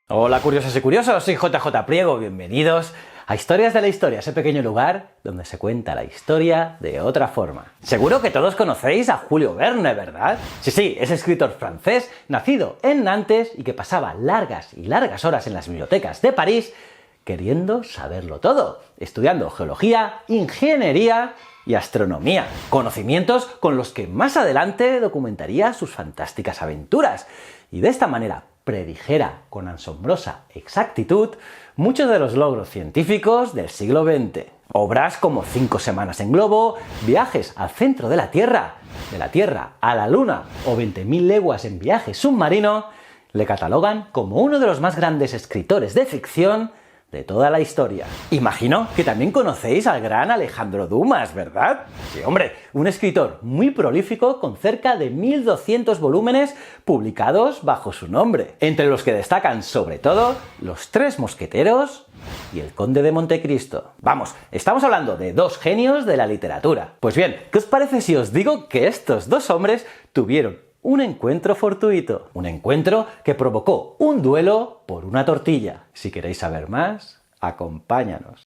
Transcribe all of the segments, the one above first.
Hola curiosas y curiosos, soy JJ Priego, bienvenidos a Historias de la Historia, ese pequeño lugar donde se cuenta la historia de otra forma. Seguro que todos conocéis a Julio Verne, ¿verdad? Sí, ese escritor francés, nacido en Nantes y que pasaba largas y largas horas en las bibliotecas de París queriendo saberlo todo, estudiando geología, ingeniería y astronomía, conocimientos con los que más adelante documentaría sus fantásticas aventuras y de esta manera predijera con asombrosa exactitud muchos de los logros científicos del siglo XX. Obras como 5 semanas en globo, viajes al centro de la Tierra a la Luna o 20.000 leguas en viaje submarino le catalogan como uno de los más grandes escritores de ficción de toda la historia. Imagino que también conocéis al gran Alejandro Dumas, ¿verdad? Sí, hombre, un escritor muy prolífico con cerca de 1200 volúmenes publicados bajo su nombre, entre los que destacan sobre todo Los Tres Mosqueteros y El Conde de Montecristo. Vamos, estamos hablando de dos genios de la literatura. Pues bien, ¿qué os parece si os digo que estos dos hombres tuvieron un encuentro fortuito? Un encuentro que provocó un duelo por una tortilla. Si queréis saber más, acompáñanos.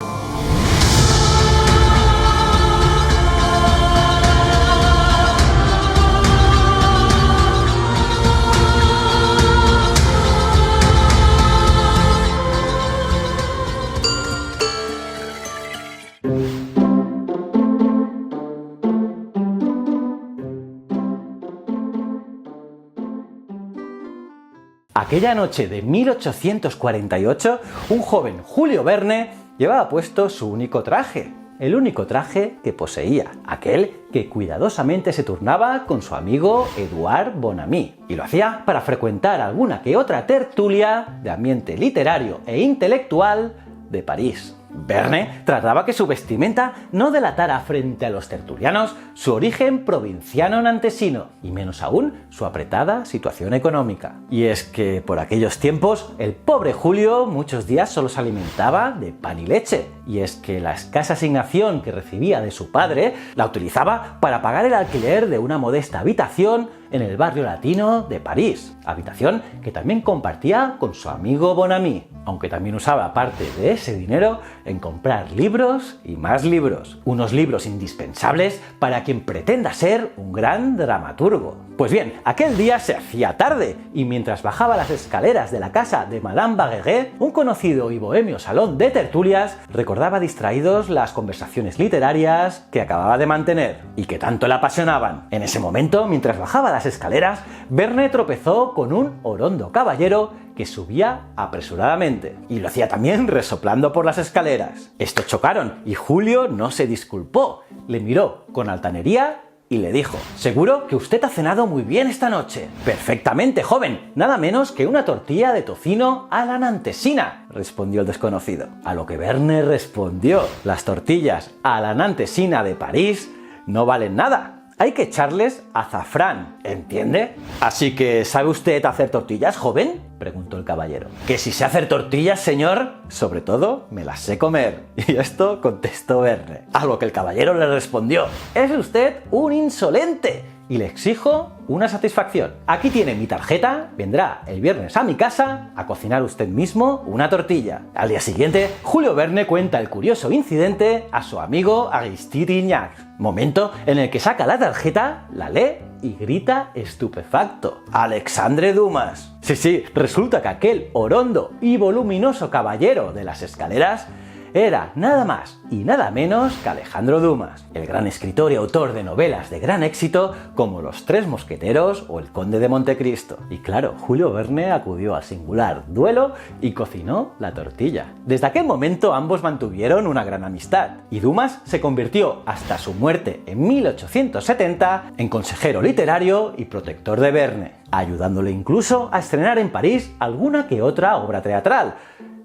Aquella noche de 1848, un joven Julio Verne llevaba puesto su único traje, el único traje que poseía, aquel que cuidadosamente se turnaba con su amigo Edouard Bonamy, y lo hacía para frecuentar alguna que otra tertulia de ambiente literario e intelectual de París. Verne trataba que su vestimenta no delatara frente a los tertulianos su origen provinciano nantesino, y menos aún su apretada situación económica. Y es que por aquellos tiempos el pobre Julio muchos días solo se alimentaba de pan y leche, y es que la escasa asignación que recibía de su padre la utilizaba para pagar el alquiler de una modesta habitación en el barrio latino de París, habitación que también compartía con su amigo Bonamy, aunque también usaba parte de ese dinero en comprar libros y más libros, unos libros indispensables para quien pretenda ser un gran dramaturgo. Pues bien, aquel día se hacía tarde y mientras bajaba las escaleras de la casa de Madame Bagueret, un conocido y bohemio salón de tertulias, recordaba distraídos las conversaciones literarias que acababa de mantener y que tanto le apasionaban. En ese momento, mientras bajaba las escaleras, Verne tropezó con un orondo caballero que subía apresuradamente, y lo hacía también resoplando por las escaleras. Estos chocaron y Julio no se disculpó, le miró con altanería y le dijo: «Seguro que usted ha cenado muy bien esta noche». «Perfectamente, joven, nada menos que una tortilla de tocino a la nantesina», respondió el desconocido. A lo que Verne respondió: «Las tortillas a la nantesina de París no valen nada. Hay que echarles azafrán, ¿entiende? Así que, ¿sabe usted hacer tortillas, joven?», preguntó el caballero. «Que si sé hacer tortillas, señor, sobre todo me las sé comer». Y esto contestó Verne. A lo que el caballero le respondió: «Es usted un insolente y le exijo una satisfacción. Aquí tiene mi tarjeta, vendrá el viernes a mi casa a cocinar usted mismo una tortilla». Al día siguiente, Julio Verne cuenta el curioso incidente a su amigo Aristide Ignac, momento en el que saca la tarjeta, la lee y grita estupefacto: «Alexandre Dumas». Sí, resulta que aquel orondo y voluminoso caballero de las escaleras era nada más y nada menos que Alejandro Dumas, el gran escritor y autor de novelas de gran éxito como Los Tres Mosqueteros o El Conde de Montecristo. Y claro, Julio Verne acudió al singular duelo y cocinó la tortilla. Desde aquel momento ambos mantuvieron una gran amistad, y Dumas se convirtió hasta su muerte en 1870 en consejero literario y protector de Verne, ayudándole incluso a estrenar en París alguna que otra obra teatral,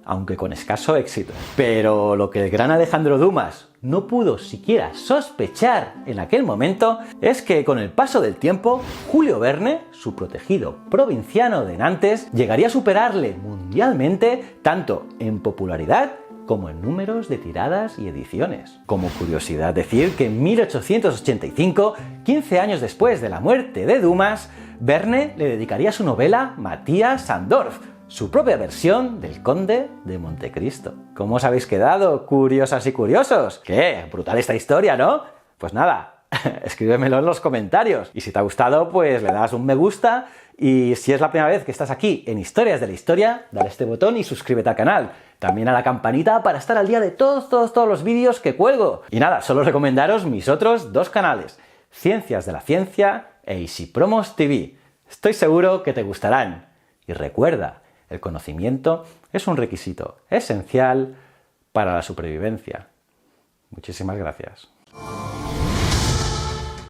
aunque con escaso éxito. Pero lo que el gran Alejandro Dumas no pudo siquiera sospechar en aquel momento es que con el paso del tiempo, Julio Verne, su protegido provinciano de Nantes, llegaría a superarle mundialmente tanto en popularidad como en números de tiradas y ediciones. Como curiosidad decir que en 1885, 15 años después de la muerte de Dumas, Verne le dedicaría su novela Matías Sandorf, su propia versión del Conde de Montecristo. ¿Cómo os habéis quedado, curiosas y curiosos? ¡Qué brutal esta historia!, ¿no? Pues nada, escríbemelo en los comentarios. Y si te ha gustado, pues le das un me gusta. Y si es la primera vez que estás aquí en Historias de la Historia, dale a este botón y suscríbete al canal. También a la campanita para estar al día de todos los vídeos que cuelgo. Y nada, solo recomendaros mis otros dos canales, Ciencias de la Ciencia e Easy Promos TV. Estoy seguro que te gustarán. Y recuerda, el conocimiento es un requisito esencial para la supervivencia. Muchísimas gracias.